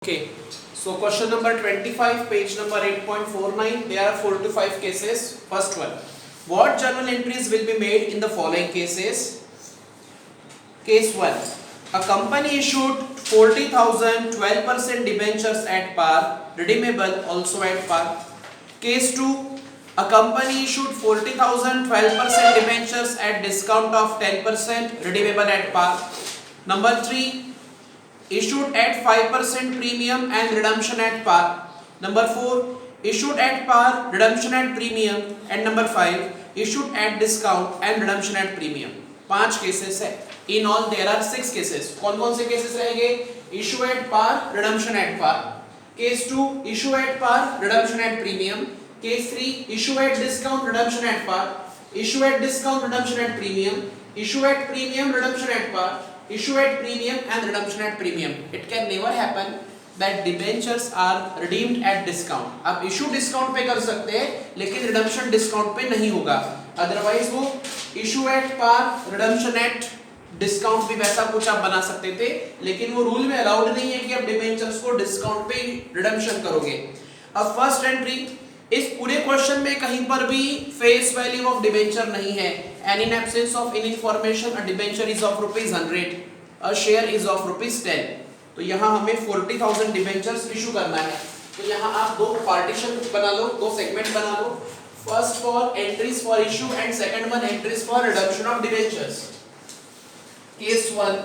Okay, so question number 25, page number 8.49. There are 4 to 5 cases. First one, what journal entries will be made in the following cases? Case 1, a company issued 40,000 12% debentures at par, redeemable also at par. Case 2, a company issued 40,000 12% debentures at discount of 10%, redeemable at par. Number 3, issued at 5% premium and redemption at par. Number 4, issued at par, redemption at premium. And number 5, issued at discount and redemption at premium. 5 cases है. In all there are 6 cases. कौन कौन से cases रहेंगे? Issue at par, redemption at par. Case 2, issue at par, redemption at premium. Case 3, issue at discount, redemption at par. Issue at discount, redemption at premium. Issue at premium, redemption at par. Issue at premium and redemption at premium. It can never happen that debentures are redeemed at discount. आप issue discount पे कर सकते हैं लेकिन redemption discount पे नहीं होगा. Otherwise वो issue at par, redemption at discount भी वैसा कुछ आप बना सकते थे लेकिन वो रूल में अलाउड नहीं है कि आप debentures को discount पे redemption करोगे. अब first entry इस पूरे क्वेश्चन में कहीं पर भी फेस वैल्यू ऑफ डिबेंचर नहीं है. And in absence of in information a debenture is of ₹100, a share is of ₹10. तो यहाँ हमें 40,000 डिबेंचर्स इशू करना है. तो यहाँ आप दो पार्टीशन बना लो, दो सेगमेंट बना लो. First four entries for issue and second one entries for redemption of debentures. Case 1,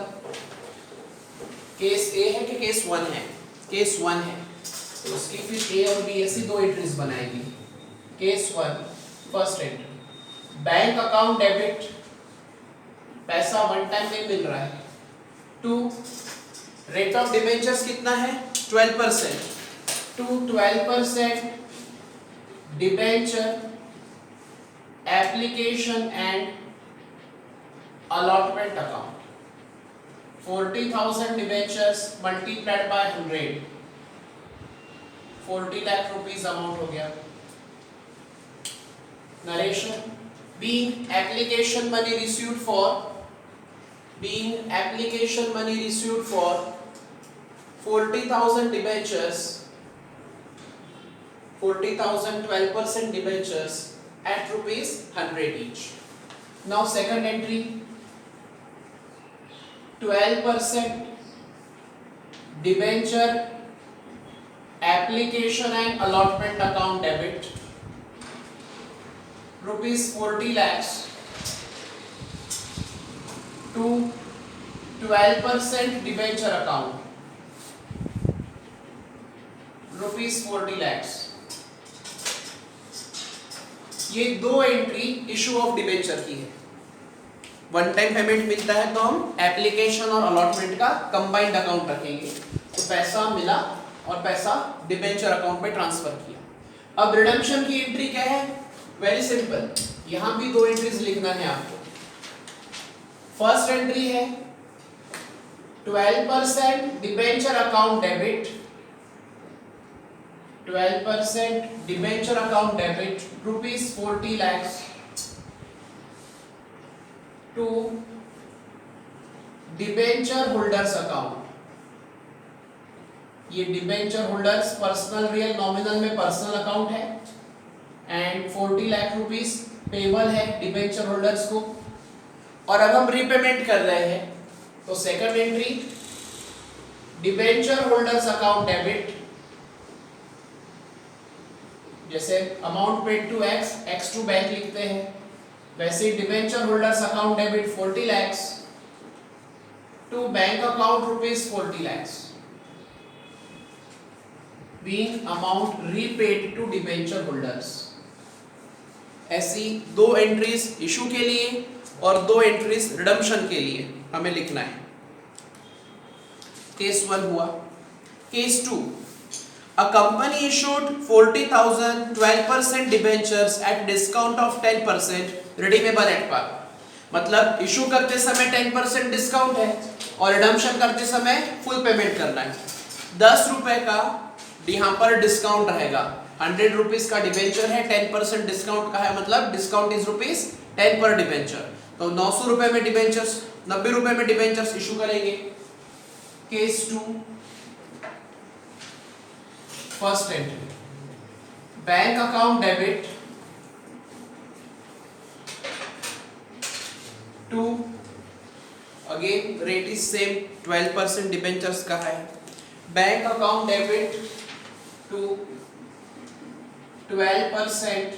case A है कि केस 1 है? केस 1 है तो उसकी फिर ए और बी ऐसी दो एंट्रीज बनाएंगे. Case 1, first entry, bank account debit, पैसा वन टाइम में मिल रहा है. 2, रेट ऑफ डिबेंचर्स कितना है? 12%. 2, 12% debenture application and allotment account. 40,000 debentures multiplied by 100, 40 lakh rupees amount हो गया. Narration, being application money received for 40,000 debentures, 40,000 12% debentures at ₹100 each. Now second entry, 12% debenture application and allotment account debit, ₹40 lakhs to 12% debenture account, ₹40 lakhs. ये दो entry issue of debenture की है. One time payment मिलता है तो हम application और allotment का कंबाइंड अकाउंट रखेंगे. तो पैसा मिला और पैसा डिबेंचर अकाउंट में ट्रांसफर किया. अब रिडम्पशन की एंट्री क्या है? वेरी सिंपल, यहां भी दो एंट्रीज लिखना है आपको. फर्स्ट एंट्री है 12% debenture account debit, 12% debenture account debit ₹40 lakhs to debenture holders account. ये debenture holders personal real nominal में पर्सनल अकाउंट है एंड 40 लाख रुपीस पेबल है डिबेंचर होल्डर्स को. और अब हम रीपेमेंट कर रहे हैं तो second entry, debenture holders account debit, जैसे amount paid to X to bank लिखते हैं वैसे debenture holders account debit 40 lakhs to bank account ₹40 lakhs, being amount repaid to debenture holders. ऐसी दो एंट्रीज इशू के लिए और दो एंट्रीज रिडम्पशन के लिए हमें लिखना है. केस 1 हुआ. Case 2, a company issued 40,000 12% debentures at discount of 10%, redeemable at par. मतलब इशू करते समय 10% डिस्काउंट है और रिडम्पशन करते समय फुल पेमेंट करना है. 10 रुपए का यहाँ पर डिस्काउंट रहेगा. 100 रुपीज का डिबेंचर है, 10% डिस्काउंट का है, मतलब डिस्काउंट इज ₹10 पर डिबेंचर. तो 900 रुपए में डिबेंचर्स, 90 रुपए में डिबेंचर्स इशू करेंगे. Case 2, first entry bank account debit to, again rate is same, 12% debentures का है, bank account debit to 12%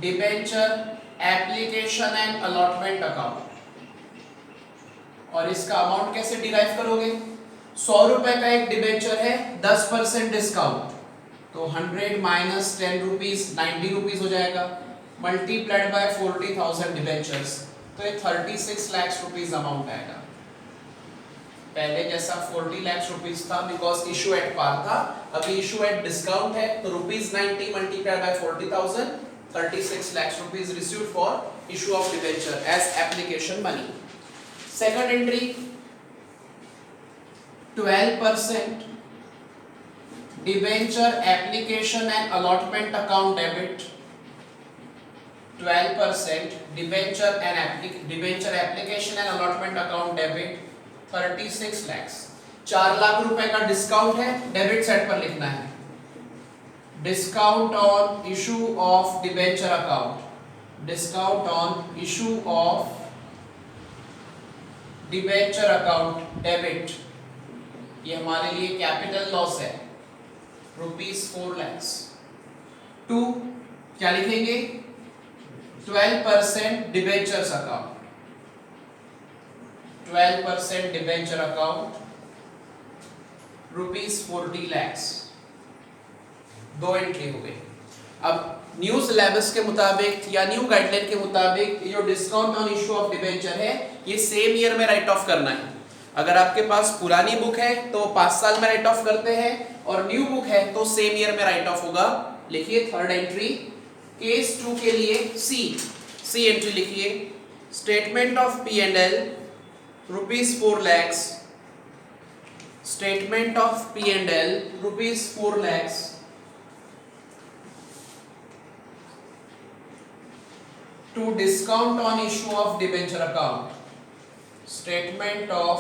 debenture application and allotment account. और इसका अमाउंट कैसे डिराइव करोगे? 100 रुपए का एक डिबेंचर है, 10% डिस्काउंट, तो 100 माइनस 10 रुपीज 90 रुपीज हो जाएगा, मल्टीप्लाइड बाय 40,000 डिबेंचर्स, तो ये 36 लाख रुपीज अमाउंट आएगा। पहले जैसा 40 लाख रुपीज था बिकॉज इशू एट पार था, अभी इशू एट डिस्काउंट है, तो ₹90 multiplied by 40,000, 36 lakh rupees received for issue of debenture as application money. Second entry 12% debenture application and allotment account debit, 12% debenture application and allotment account debit 36 lakh, 4 lakh रुपए का discount है, debit side पर लिखना है, discount on issue of debenture account, discount on issue of debenture account debit, ये हमारे लिए capital loss है, ₹4 लाख। टू क्या लिखेंगे? 12% debentures account, 12% debenture account ₹40 lakh, 2 entry हो गई। अब न्यू सिलेबस के मुताबिक या न्यू गाइडलाइन के मुताबिक ये जो discount on issue of debenture है ये सेम ईयर में राइट ऑफ करना है। अगर आपके पास पुरानी बुक है तो 5 साल में राइट ऑफ करते हैं, और न्यू बुक है तो सेम ईयर में राइट ऑफ होगा। लिखिए थर्ड एंट्री, केस 2 के लिए सी एंट्री लिखिए, statement of P&L ₹4 lakhs, statement of P&L ₹4 lakhs, to discount on issue of debenture account, statement of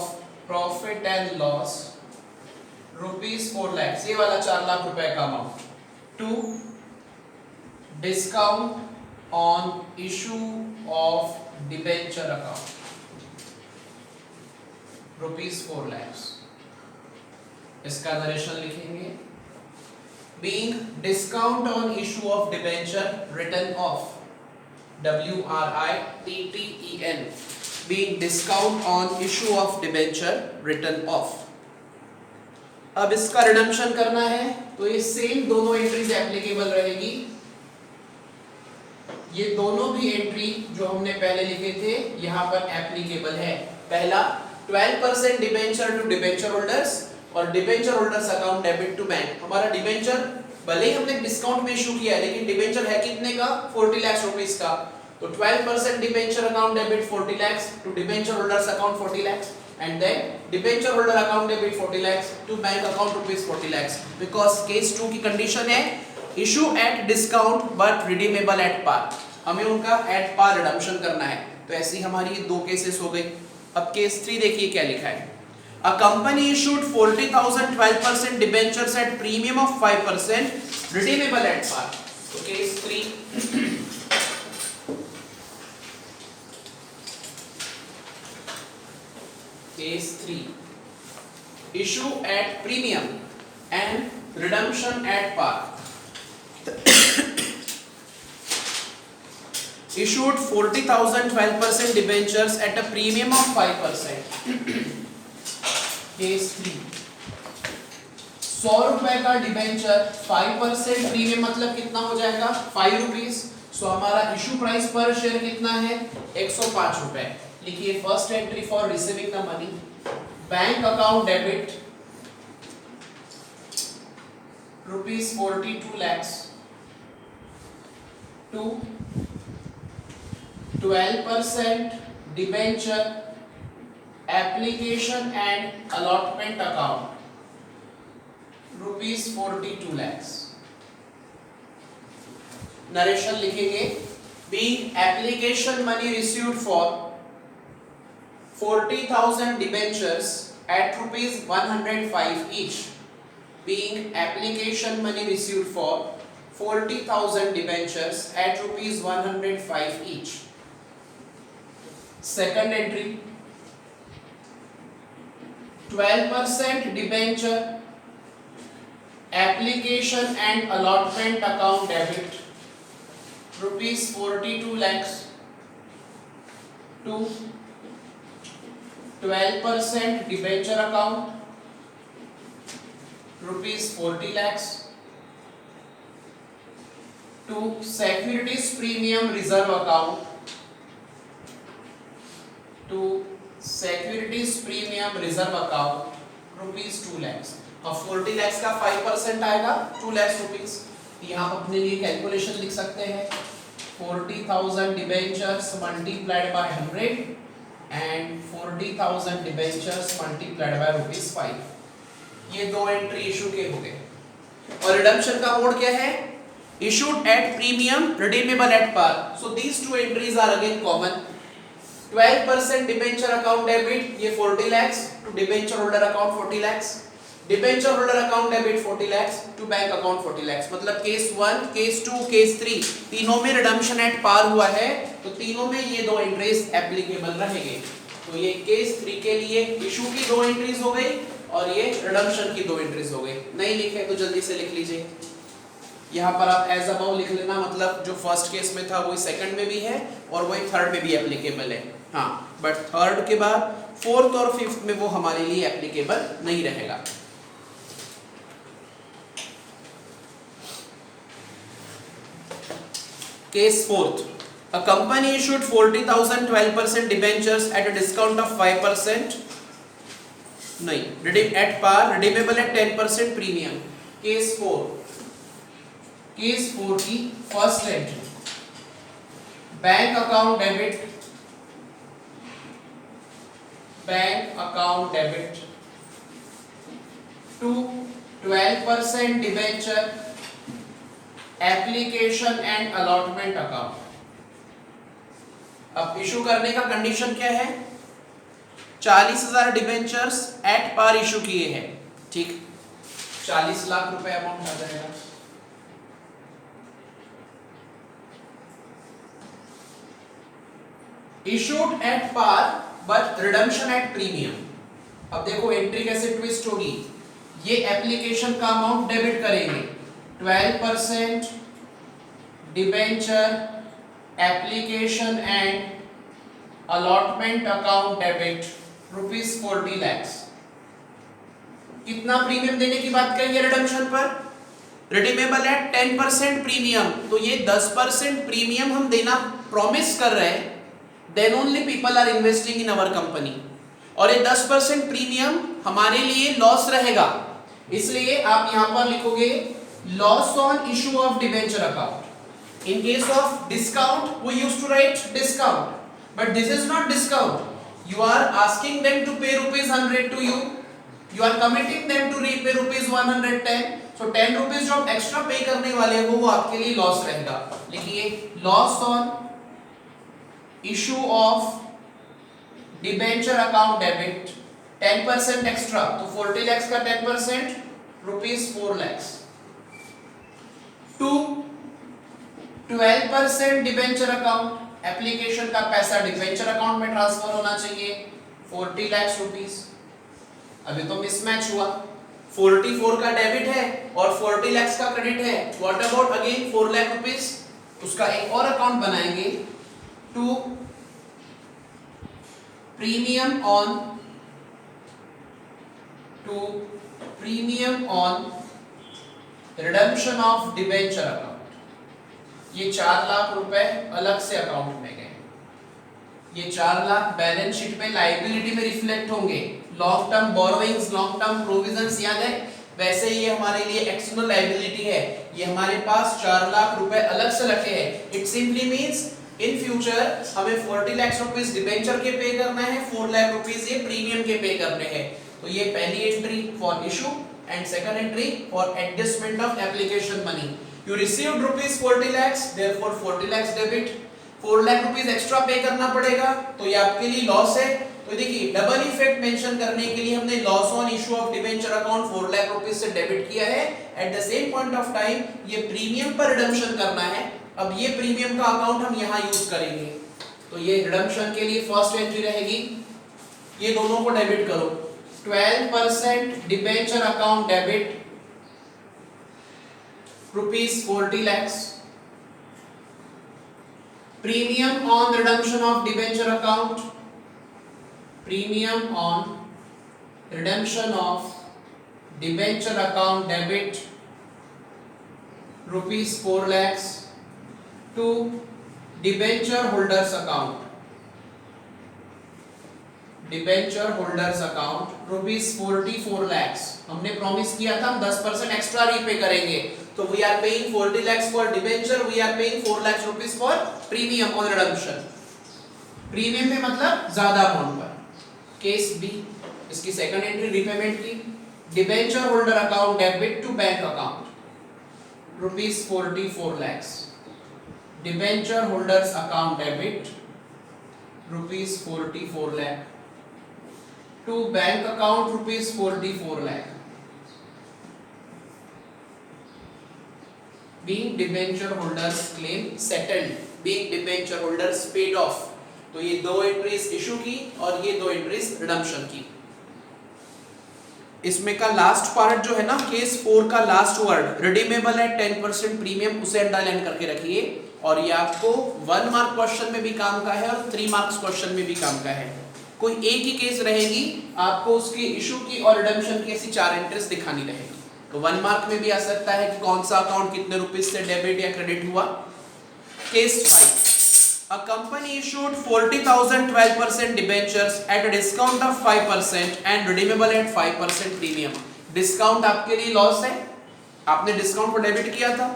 profit and loss ₹4 lakhs, ये वाला 4 लाख रुपए का amount, to discount on issue of debenture account ₹4 lakhs। इसका narration लिखेंगे, being discount on issue of debenture written off, WRITTEN, being discount on issue of debenture written off। अब इसका redemption करना है तो ये सेम दोनों एंट्रीज एप्लीकेबल रहेगी। ये दोनों भी एंट्री जो हमने पहले लिखे थे यहाँ पर एप्लीकेबल है। पहला 12% डिबेंचर टू डिबेंचर होल्डर्स और debenture holders account debit to bank. हमारा डिबेंचर भले ही हमने डिस्काउंट में इशू किया है लेकिन डिबेंचर है कितने का? 40 लाख रुपीस का। तो 12% debenture account debit 40 lakhs to debenture holders account 40 lakhs and then debenture holder account debit 40 lakhs to bank account ₹40 lakhs, because case 2 की कंडीशन है issue at discount but redeemable at par, हमें उनका at par redemption करना है। तो ऐसी हमारी ये 2 केसेस हो गई। अब केस 3 देखिए क्या लिखा है, a company issued 40,000 12% debentures at premium of 5% redeemable at par। तो case 3 Case 3, issue at premium and redemption at par। Issued 40,000 12% debentures at a premium of 5%। Case 3, 100 रुपए का डिबेंचर 5% प्रीमियम मतलब कितना हो जाएगा? 5 रुपीज। सो हमारा इशू प्राइस पर share कितना है? 105 रुपए। लिखिए first entry for receiving the money, bank account debit ₹42 lakhs to 12% debenture application and allotment account ₹42 lakhs। Narration लिखेंगे, being application money received for 40,000 debentures at ₹105 each being application money received for 40,000 debentures at rupees 105 each. Second entry, 12% debenture application and allotment account debit rupees 42 lakhs to 12% debenture account rupees 40 lakhs to securities premium reserve account to securities premium reserve account rupees 2 lakhs. अब 40 lakhs का 5% आएगा 2 lakhs rupees. यहाँ अपने लिए calculation लिख सकते हैं 40,000 debentures multiplied by 100 and 40,000 debentures multiplied by ₹5. ये दो एंट्री इशू के हो गए. और रिडम्पशन का मोड क्या है? Issued at premium, redeemable at par. So these two entries are again common. 12% debenture account debit ये 40 lakhs to debenture holder account 40 lakhs. Debenture holder account debit 40 lakhs to bank account 40 lakhs. मतलब case 1, case 2, case 3 तीनों में redemption at par हुआ है तो तीनों में ये दो एंट्रीज एप्लीकेबल रहेंगे. तो ये केस 3 के लिए इशू की दो एंट्रीज हो गई और ये रिडम्पशन की दो एंट्रीज हो गई. नहीं लिखे तो जल्दी से लिख लीजिए. यहाँ पर आप एज अबाउ लिख लेना, मतलब जो फर्स्ट केस में था वही सेकंड में भी है और वही थर्ड में भी एप्लीकेबल है. हाँ, बट थर्ड के बाद फोर्थ और फिफ्थ में वो हमारे लिए एप्लीकेबल नहीं रहेगा. Case 4th, a company issued 40,000 12% debentures at a discount of 5%. नहीं, redeem at par, redeemable at 10% premium. Case 4. Case 4 की first entry, bank account debit to 12% debenture application and allotment account. अब issue करने का condition क्या है? 40,000 debentures at par issue किए हैं. ठीक, 40 लाख रुपए अमाउंट आ जाएगा. Issued at par but redemption at premium. अब देखो एंट्री कैसे ट्विस्ट होगी. ये एप्लीकेशन का अमाउंट डेबिट करेंगे 12% debenture application and allotment account debit ₹40 lakhs. कितना प्रीमियम देने की बात करेंगे रिडम्पशन पर? Redeemable eight 10% premium. तो ये 10% प्रीमियम हम देना प्रॉमिस कर रहे हैं. Then only people are investing in our company. और ये 10% प्रीमियम हमारे लिए लॉस रहेगा, इसलिए आप यहां पर लिखोगे loss on issue of debenture account. In case of discount we used to write discount, but this is not discount. You are asking them to pay ₹100 to you. You are committing them to repay ₹110. So 10 rupees जो आप extra पे करने वाले हैं वो आपके लिए loss रहेगा. लिखिए loss on issue of debenture account debit 10% extra, तो 40 lakhs का 10% ₹4 lakhs to 12% debenture account. Application का पैसा डिबेंचर अकाउंट में ट्रांसफर होना चाहिए 40 lakhs रुपीस. अभी तो मिसमैच हुआ. 44 का डेबिट है और 40 lakhs का क्रेडिट है. What about again 4 lakh rupees? उसका एक और अकाउंट बनाएंगे to premium on redemption of debenture account. ये 4 लाख रुपए अलग से अकाउंट में गए. ये 4 लाख बैलेंस शीट पे लायबिलिटी में रिफ्लेक्ट होंगे. Long term borrowings, long term provisions याद है, वैसे ये हमारे लिए एक्सटर्नल लायबिलिटी है. ये हमारे पास 4 लाख रुपए अलग से रखे हैं. It simply means in future हमें 40 लाख रुपीस डिबेंचर के पे करना है, 4 लाख रुपीस ये प्रीमियम के पे करने हैं. तो ये पहली entry for issue and second entry for adjustment of application money. You received ₹40 lakhs, therefore 40 lakhs debit. 4 lakh rupees extra पे करना पड़ेगा, तो ये आपके लिए लॉस है, तो तो देखिए डबल इफेक्ट मेंशन करने के लिए हमने loss on issue of debenture account 4 lakh रुपए से डेबिट किया है। At the same point of time ये प्रीमियम पर रिडम्पशन करना है। अब ये प्रीमियम का अकाउंट हम यहां यूज करेंगे, तो ये रिडम्पशन के लिए फर्स्ट एंट्री रहेगी, ये दोनों को डेबिट करो। 12% debenture account debit rupees 40 lakhs, premium on redemption of debenture account, premium on redemption of debenture account debit rupees 4 lakhs to debenture holders account, debenture holders account rupees 44 lakhs। हमने promise किया था हम 10% extra repay करेंगे, तो we are paying 40 lakhs for debenture, we are paying 4 lakhs rupees for premium on redemption. Premium में मतलब ज्यादा amount पर। केस बी, इसकी सेकंड एंट्री रीपेमेंट की, debenture holder account debit to bank account rupees 44 lakhs, debenture holders account debit rupees 44 lakh to bank account rupees 44 lakh, being debenture holders claim settled, being debenture holders paid off। तो ये दो entries issue की और ये दो entries redemption की। इसमें का लास्ट पार्ट जो है ना, केस 4 का लास्ट वर्ड रिडीमेबल है 10% प्रीमियम, उसे अंडरलाइन करके रखिए। और ये आपको 1 मार्क क्वेश्चन में भी काम का है और 3 मार्क्स क्वेश्चन में भी काम का है। कोई एक ही केस रहेगी, आपको उसकी इशू की और रिडम्पशन की ऐसी 4 एंट्रीज दिखानी रहेगी। तो 1 मार्क में भी आ सकता है कि कौन सा अकाउंट कितने रुपीस से डेबिट या क्रेडिट हुआ। Case 5, a company issued 40,000 12% debentures at a discount of 5% and redeemable at 5% premium। Discount आपके लिए लॉस है, आपने डिस्काउंट को डेबिट किया था,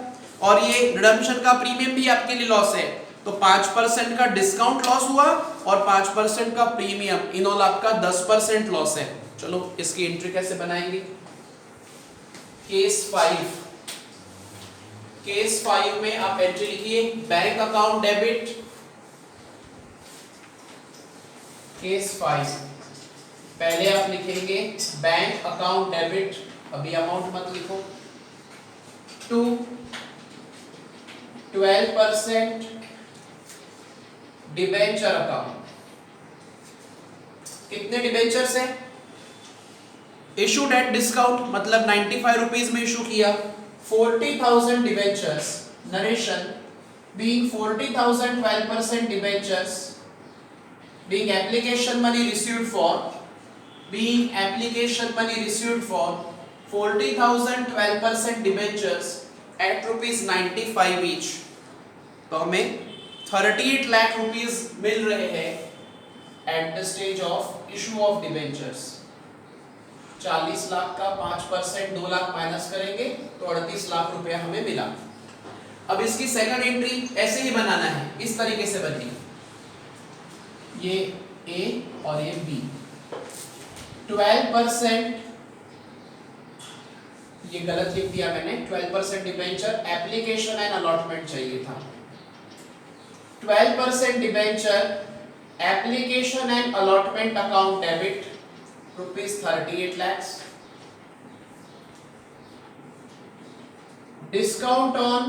और ये रिडम्पशन का प्रीमियम भी आपके लिए लॉस है। तो 5% का डिस्काउंट लॉस हुआ और 5% का प्रीमियम, इन ऑल आपका 10% लॉस है। चलो इसकी एंट्री कैसे बनाएंगे। केस 5, केस 5 में आप एंट्री लिखिए बैंक अकाउंट डेबिट। केस 5 पहले आप लिखेंगे बैंक अकाउंट डेबिट, अभी अमाउंट मत लिखो, टू 12% डिबेंचर अकाउंट। कितने डिबेंचर्स हैं? इशूड एट डिस्काउंट, मतलब 95 रुपीस में इशू किया। 40,000 debentures, narration being 40,000 12% debentures, being application money received for, being application money received for 40,000 12% debentures at rupees 95 each। तो हमें 38 लाख रुपीस मिल रहे हैं at the stage of issue of debentures. 40 lakh का 5% 2 lakh minus करेंगे तो 38 लाख रुपया हमें मिला। अब इसकी सेकंड एंट्री ऐसे ही बनाना है, इस तरीके से बननी है, ये A और ये B। 12%, ये गलत लिख दिया मैंने, 12% डिबेंचर एप्लीकेशन एंड अलॉटमेंट चाहिए था। 12% debenture application and allotment account debit rupees 38 lakhs, discount on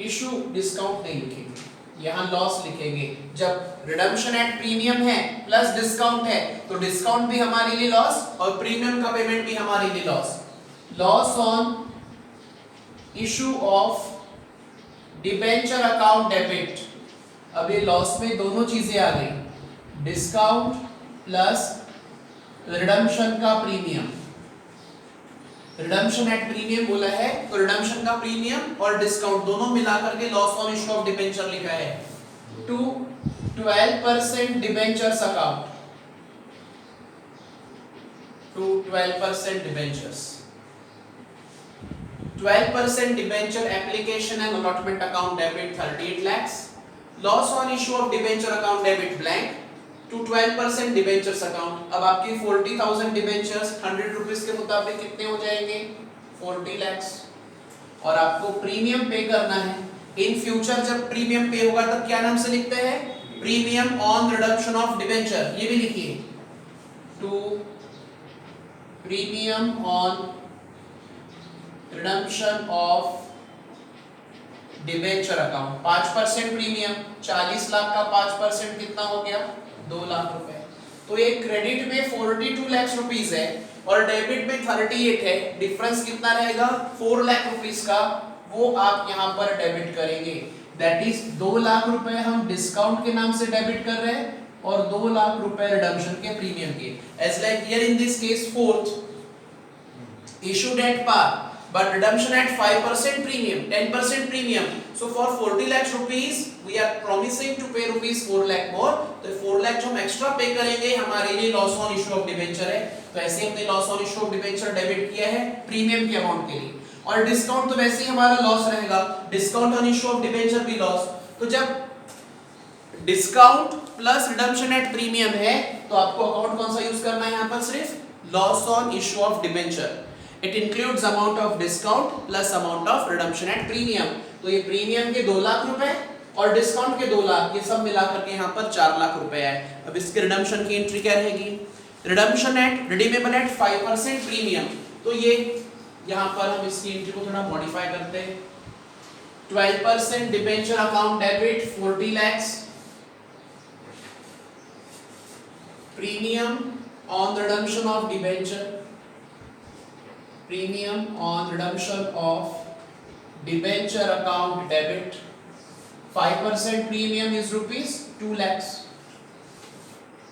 issue, discount नहीं लिखेंगे, यहां लॉस लिखेंगे। जब रिडम्पशन एट प्रीमियम है प्लस डिस्काउंट है तो डिस्काउंट भी हमारे लिए लॉस और प्रीमियम का पेमेंट भी हमारे लिए loss. Loss on issue of debenture account debit, अब ये लॉस में दोनों चीजें आ गई, डिस्काउंट प्लस रिडम्पशन का प्रीमियम। रिडम्पशन एट प्रीमियम बोला है तो रिडम्पशन का प्रीमियम और डिस्काउंट दोनों मिलाकर के loss on issue of debenture लिखा है। To 12% debentures account, to 12% debentures, 12% debenture application and allotment account debit 38 lakhs, loss on issue of debenture account debit blank to 12% debentures account. अब आपकी 40,000 debentures 100 rupees के मुताबिक कितने हो जाएंगे? 40 lakhs। और आपको प्रीमियम पे करना है। इन फ्यूचर जब प्रीमियम पे होगा तब क्या नाम से लिखते हैं? Premium on redemption of debenture, ये भी लिखिए, to premium on redemption of debenture account. 5% premium, 40 lakh का 5% कितना हो गया, 2 लाख रुपए। तो ये क्रेडिट में 42 लाख रुपीस है और डेबिट में 38 है, डिफरेंस कितना रहेगा 4 लाख रुपीस का, वो आप यहाँ पर डेबिट करेंगे। दैट इज 2 लाख रुपए हम डिस्काउंट के नाम से डेबिट कर रहे हैं और 2 लाख रुपए रिडम्पशन के प्रीमियम के। As like here in this case fourth issued at par but redemption at 5% premium, 10% premium. So for 40 lakh rupees we are promising to pay rupees 4 lakh more. तो 4 lakh जो हम एक्स्ट्रा पे करेंगे हमारे लिए loss on issue of debenture है, तो ऐसे हमने loss on issue of debenture debit किया है प्रीमियम के अमाउंट के लिए। और डिस्काउंट तो वैसे ही हमारा लॉस रहेगा, discount on issue of debenture भी लॉस। तो जब discount plus redemption at premium है तो आपको अकाउंट कौन सा यूज करना है यहाँ पर, सिर्फ loss on issue of debenture. It includes amount of discount plus amount of redemption at premium. तो ये प्रीमियम के 2 लाख रुपए और डिस्काउंट के 2 लाख, ये सब मिलाकर के यहाँ पर 4 लाख रुपए है। अब इसके रिडम्पशन की एंट्री क्या रहेगी, redemption at redeemable at 5% premium. तो ये यहाँ पर हम इसकी एंट्री को थोड़ा मॉडिफाई करते हैं। 12% debenture account debit 40 lakhs, premium on redemption of debenture, premium on redemption of debenture account debit, 5% premium is rupees 2 lakhs.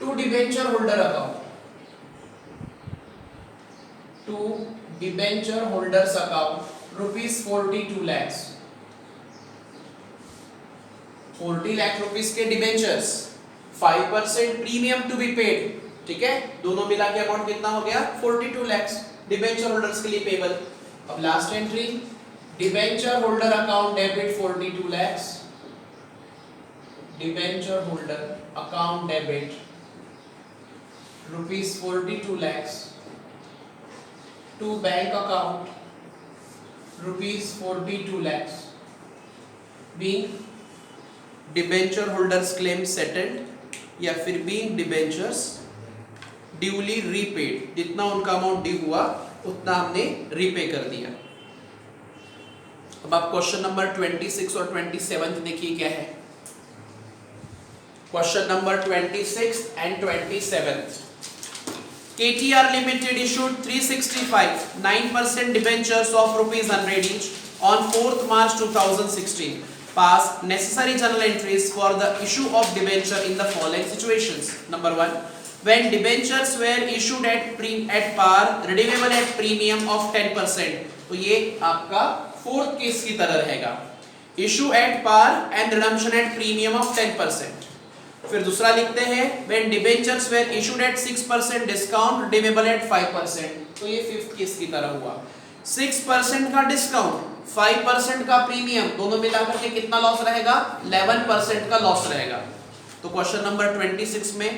To debenture holder account, to debenture holders account rupees 42 lakhs, 40 lakh rupees के debentures, 5% premium to be paid, ठीक है, दोनों मिला के amount कितना हो गया 42 lakhs debenture holders के लिए पेबल। अब last entry debenture holder account debit 42 lakhs, debenture holder account debit rupees 42 lakhs to bank account rupees 42 lakhs being debenture holders claim settled या फिर बीइंग डिबेंचर्स ड्यूली रीपेड, जितना उनका amount due हुआ उतना हमने रीपे कर दिया। अब आप क्वेश्चन नंबर 26 और 27 देखिए क्या है। Question number 26 and 27, KTR Limited issued 365 9% debentures of ₹100 each on 4th March 2016. Pass necessary journal entries for the issue of debenture in the following situations. Number 1, when debentures were issued at par redeemable at premium of 10%, तो ये आपका fourth case की तरह रहेगा, issue at par and redemption at premium of 10%। फिर दूसरा लिखते हैं when debentures were issued at 6% discount redeemable at 5%, तो ये फिफ्थ केस की तरह हुआ। 6% का डिस्काउंट, 5% का प्रीमियम, दोनों मिलाकर के कितना लॉस रहेगा, 11% का लॉस रहेगा। तो क्वेश्चन नंबर 26 में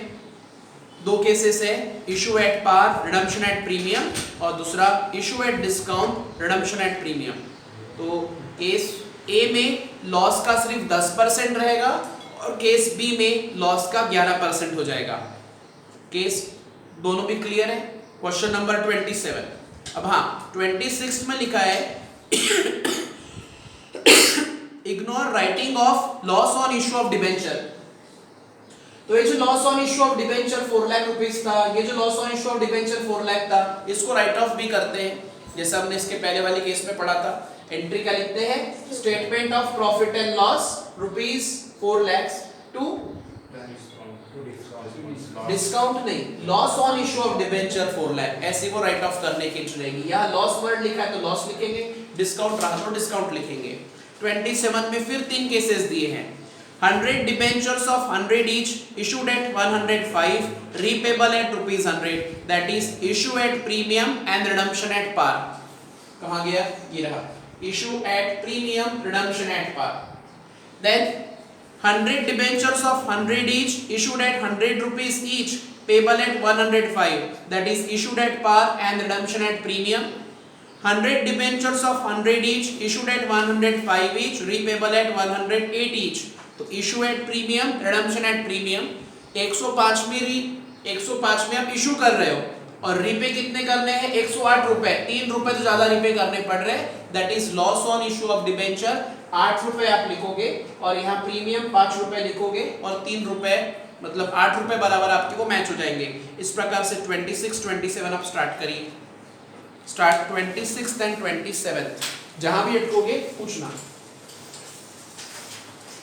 दो केसेस है, issue at par redemption at premium और दूसरा issue at discount redemption at premium. तो केस ए में लॉस का सिर्फ 10% रहेगा और केस बी में लॉस का 11% हो जाएगा। केस दोनों भी क्लियर है। Question number 27। अब हाँ 26 में लिखा है ignore writing of loss on issue of debenture. तो ये जो loss on issue of debenture 4 lakh rupees था, ये जो loss on issue of debenture 4 lakh था, इसको राइट ऑफ भी करते हैं जैसे हमने इसके पहले वाले केस में पढ़ा था। एंट्री क्या लिखते हैं, statement of profit and loss rupees 4 lakhs to discount नहीं, loss on issue of debenture 4 lakh, ऐसे वो राइट ऑफ करने की एंट्री रहेगी। यहाँ लॉस वर्ड लिखा है तो लॉस लिखेंगे, डिस्काउंट रहा तो डिस्काउंट लिखेंगे। 27 में फिर 3 केसेस दिए हैं। 100 debentures of 100 each issued at 105 repayable at ₹100, that is issue at premium and redemption at par। कहाँ गया, ये रहा, issue at premium redemption at par। Then 100 debentures of 100 each issued at ₹100 each payable at 105, that is issued at par and redemption at premium। 100 debentures of 100 each issued at 105 each repayable at 108 each, तो issue at premium, redemption at premium. 105 में आप issue कर रहे हो और repay कितने करने हैं? 108 रुपए। 3 रुपए तो ज्यादा रीपे करने पड़ रहे हैं, that is loss on issue of debenture. 8 रुपए आप लिखोगे और यहाँ प्रीमियम 5 रुपए लिखोगे और 3 रुपए मतलब 8 रुपए बराबर आपके को मैच हो जाएंगे। इस प्रकार से 26, 27 आप स्टार्ट करिए। स्टार्ट 26 एंड 27 जहां भी अटकोगे पूछना।